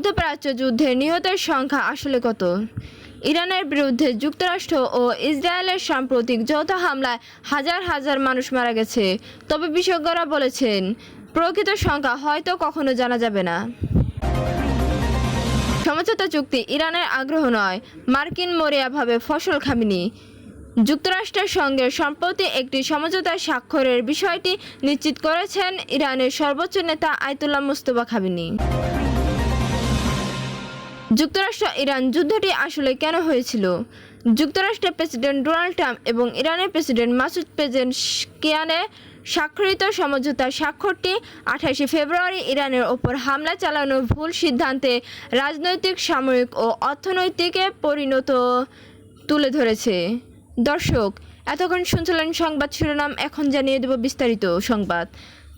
মধ্যপ্রাচ্য যুদ্ধে নিহতের সংখ্যা আসলে কত? ইরানের বিরুদ্ধে যুক্তরাষ্ট্র ও ইসরায়েলের সাম্প্রতিক যৌথ হামলায় হাজার হাজার মানুষ মারা গেছে। তবে বিশেষজ্ঞরা বলেছেন, প্রকৃত সংখ্যা হয়তো কখনো জানা যাবে না। সমঝোতা চুক্তি ইরানের আগ্রহ নয়, মার্কিন মরিয়াভাবে ফসল খামিনি। যুক্তরাষ্ট্রের সঙ্গে সম্প্রতি একটি সমঝোতা স্বাক্ষরের বিষয়টি নিশ্চিত করেছেন ইরানের সর্বোচ্চ নেতা আয়াতুল্লাহ মুস্তফা খামেনি। যুক্তরাষ্ট্র ইরান যুদ্ধটি আসলে কেন হয়েছিল? যুক্তরাষ্ট্রের প্রেসিডেন্ট ডোনাল্ড ট্রাম্প এবং ইরানের প্রেসিডেন্ট মাসুদ পেজেশকিয়ানে স্বাক্ষরিত সমঝোতার স্বাক্ষরটি 28 ফেব্রুয়ারি ইরানের ওপর হামলা চালানোর ভুল সিদ্ধান্তে রাজনৈতিক, সামরিক ও অর্থনৈতিক পরিণতি তুলে ধরেছে। দর্শক, এতক্ষণ শুনছিলেন সংবাদ শিরোনাম, এখন জানিয়ে দেব বিস্তারিত সংবাদ।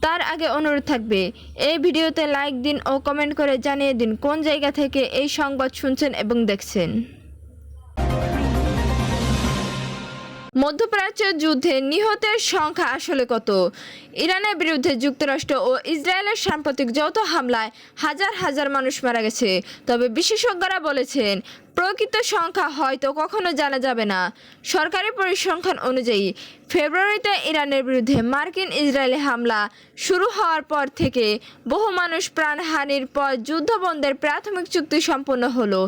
তার আগে অনুরোধ থাকবে, এই ভিডিওতে লাইক দিন ও কমেন্ট করে জানিয়ে দিন কোন জায়গা থেকে এই সংবাদ শুনছেন এবং দেখছেন। মধ্যপ্রাচ্যের যুদ্ধে নিহতের সংখ্যা আসলে কত? ইরানের বিরুদ্ধে যুক্তরাষ্ট্র ও ইসরায়েলের সাম্প্রতিক যৌথ হামলায় হাজার হাজার মানুষ মারা গেছে। তবে বিশেষজ্ঞরা বলেছেন, প্রকৃত সংখ্যা হয়তো কখনো জানা যাবে না। সরকারি পরিসংখ্যান অনুযায়ী ফেব্রুয়ারিতে ইরানের বিরুদ্ধে মার্কিন ইসরায়েলি হামলা শুরু হওয়ার পর থেকে বহু মানুষ প্রাণহানির পর যুদ্ধবন্ধের প্রাথমিক চুক্তি সম্পন্ন হলো।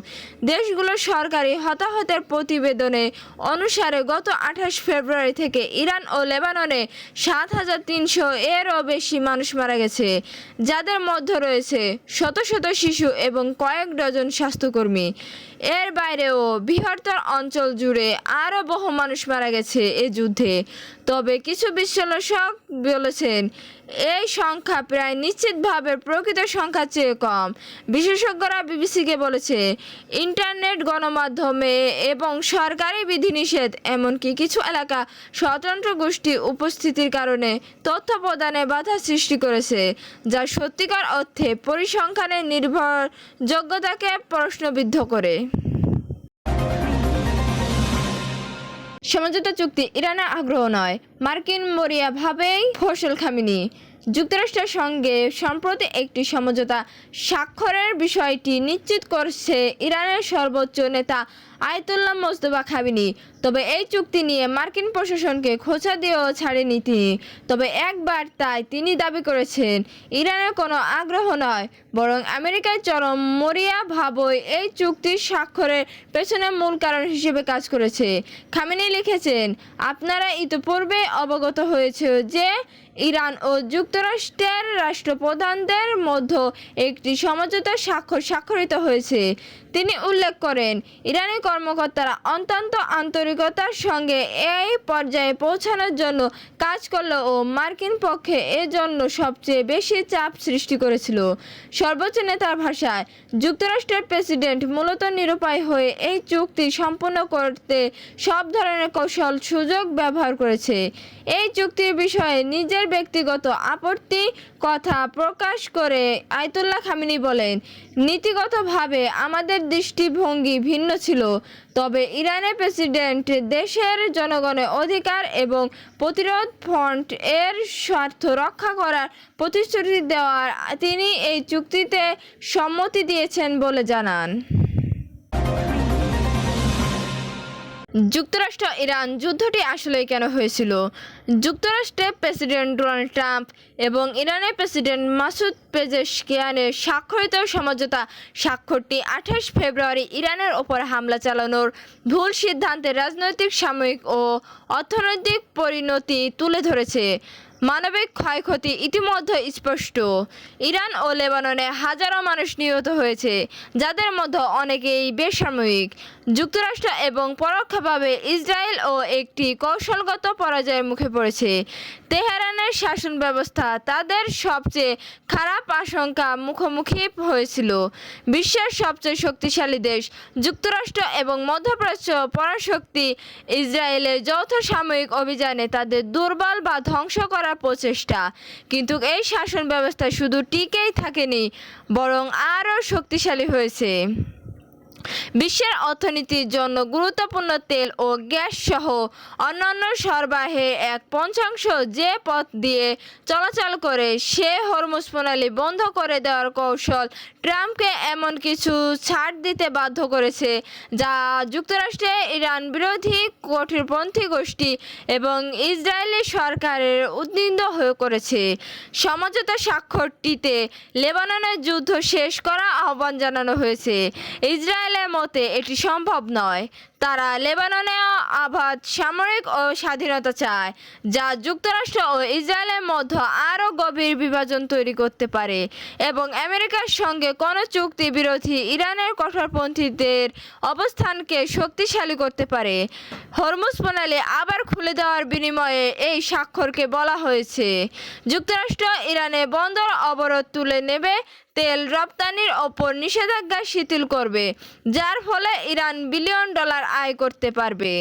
দেশগুলোর সরকারি হতাহতের প্রতিবেদনে অনুসারে গত 28 ফেব্রুয়ারি থেকে ইরান ও লেবাননে 7,300 এরও বেশি মানুষ মারা গেছে, যাদের মধ্যে রয়েছে শত শত শিশু এবং কয়েক ডজন স্বাস্থ্যকর্মী। এর বাইরেও বৃহত্তর অঞ্চল জুড়ে আরও বহু মানুষ মারা গেছে এ যুদ্ধে। তবে কিছু বিশ্লেষক বলেছেন, এই সংখ্যা প্রায় নিশ্চিতভাবে প্রকৃত সংখ্যার চেয়ে কম। বিশেষজ্ঞরা বিবিসিকে বলেছে, ইন্টারনেট, গণমাধ্যমে এবং সরকারি বিধিনিষেধ, এমনকি কিছু এলাকা স্বতন্ত্র গোষ্ঠী উপস্থিতির কারণে তথ্য প্রদানে বাধা সৃষ্টি করেছে, যা সত্যিকার অর্থে পরিসংখ্যানের নির্ভরযোগ্যতাকে প্রশ্নবিদ্ধ করে। সমঝোতা চুক্তি ইরানের আগ্রহ নয়, মার্কিন মরিয়াভাবেই ফসল খামেনি। যুক্তরাষ্ট্রের সঙ্গে সম্প্রতি একটি সমঝোতা স্বাক্ষরের বিষয়টি নিশ্চিত করেছে ইরানের সর্বোচ্চ নেতা আয়াতুল্লাহ মুস্তফা খামেনি। তবে এই চুক্তি নিয়ে মার্কিন প্রশাসনকে খোঁচা দিয়েও ছাড়েনি তিনি। তবে একবার তাই তিনি দাবি করেছেন, ইরানের কোনো আগ্রহ নয়, বরং আমেরিকার চরম মরিয়াভাবই এই চুক্তির স্বাক্ষরের পেছনে মূল কারণ হিসেবে কাজ করেছে। খামেনি লিখেছেন, আপনারা ইতিপূর্বে অবগত হয়েছে যে ইরান ও যুক্তরাষ্ট্রের রাষ্ট্রপ্রধানদের মধ্যে একটি সমঝোতা স্বাক্ষরিত হয়েছে। তিনি উল্লেখ করেন, ইরানি কর্মকর্তারা অত্যন্ত আন্তরিকতার সঙ্গে এই পর্যায়ে পৌঁছানোর জন্য কাজ করলেও মার্কিন পক্ষে এজন্য সবচেয়ে বেশি চাপ সৃষ্টি করেছিল। সর্বোচ্চ নেতার ভাষায়, যুক্তরাষ্ট্রের প্রেসিডেন্ট মূলত নিরুপায় হয়ে এই চুক্তি সম্পন্ন করতে সব ধরনের কৌশল সুযোগ ব্যবহার করেছে। এই চুক্তির বিষয়ে নিজের ব্যক্তিগত আপত্তি কথা প্রকাশ করে আয়াতুল্লাহ খামেনি বলেন, নীতিগতভাবে আমাদের দৃষ্টিভঙ্গি ভিন্ন ছিল, তবে ইরানের প্রেসিডেন্ট দেশের জনগণের অধিকার এবং প্রতিরোধ ফ্রন্ট এর স্বার্থ রক্ষা করার প্রতিশ্রুতি দেওয়ার তিনি এই চুক্তিতে সম্মতি দিয়েছেন বলে জানান। যুক্তরাষ্ট্র ইরান যুদ্ধটি আসলে কেন হয়েছিল? যুক্তরাষ্ট্রের প্রেসিডেন্ট ডোনাল্ড ট্রাম্প এবং ইরানের প্রেসিডেন্ট মাসুদ পেজেশকিয়ানের স্বাক্ষরিত সমঝোতা স্বাক্ষরটি 28 ফেব্রুয়ারি ইরানের ওপর হামলা চালানোর ভুল সিদ্ধান্তে রাজনৈতিক, সামরিক ও অর্থনৈতিক পরিণতি তুলে ধরেছে। মানবিক ক্ষয়ক্ষতি ইতিমধ্যে স্পষ্ট। ইরান ও লেবাননে হাজারো মানুষ নিহত হয়েছে, যাদের মধ্যে অনেকেই বেসামরিক। যুক্তরাষ্ট্র এবং পরোক্ষভাবে ইসরায়েলও একটি কৌশলগত পরাজয়ের মুখে পড়েছে। তেহরানের শাসন ব্যবস্থা তাদের সবচেয়ে খারাপ আশঙ্কা মুখোমুখি হয়েছিল। বিশ্বের সবচেয়ে শক্তিশালী দেশ যুক্তরাষ্ট্র এবং মধ্যপ্রাচ্য পরাশক্তি ইসরায়েলের যৌথ সামরিক অভিযানে তাদের দুর্বল বা ধ্বংস করার প্রচেষ্টা। কিন্তু এই শাসন ব্যবস্থা শুধু টিকেই থাকেনি, বরং আরও শক্তিশালী হয়েছে। বিশ্বের অর্থনীতির জন্য গুরুত্বপূর্ণ তেল ও গ্যাস সহ অন্যান্য সরবরাহের এক পঞ্চাংশ যে পথ দিয়ে চলাচল করে সে হরমুজ প্রণালী বন্ধ করে দেওয়ার কৌশল ট্রাম্পকে এমন কিছু ছাড় দিতে বাধ্য করেছে যা যুক্তরাষ্ট্রে ইরান বিরোধী কঠিরপন্থী গোষ্ঠী এবং ইসরায়েলি সরকারের উদ্বিগ্ন হয়ে করেছে। সমঝোতা স্বাক্ষরটিতে লেবাননের যুদ্ধ শেষ করার আহ্বান জানানো হয়েছে। ইসরায়েলের মতে এটি সম্ভব নয়। তারা লেবাননে অবাধ সামরিক ও স্বাধীনতা চায়, যা যুক্তরাষ্ট্র ও ইসরায়েলের মধ্যে আরও গভীর বিভাজন তৈরি করতে পারে এবং আমেরিকার সঙ্গে কোনো চুক্তি বিরোধী ইরানের কঠোরপন্থীদের অবস্থানকে শক্তিশালী করতে পারে। হরমুজ প্রণালী আবার খুলে দেওয়ার বিনিময়ে এই স্বাক্ষরকে বলা হয়েছে যুক্তরাষ্ট্র ইরানের বন্দর অবরোধ তুলে নেবে, তেল রপ্তানির ওপর নিষেধাজ্ঞা শিথিল করবে, যার ফলে ইরান $বিলিয়ন আয় করতে পারবে।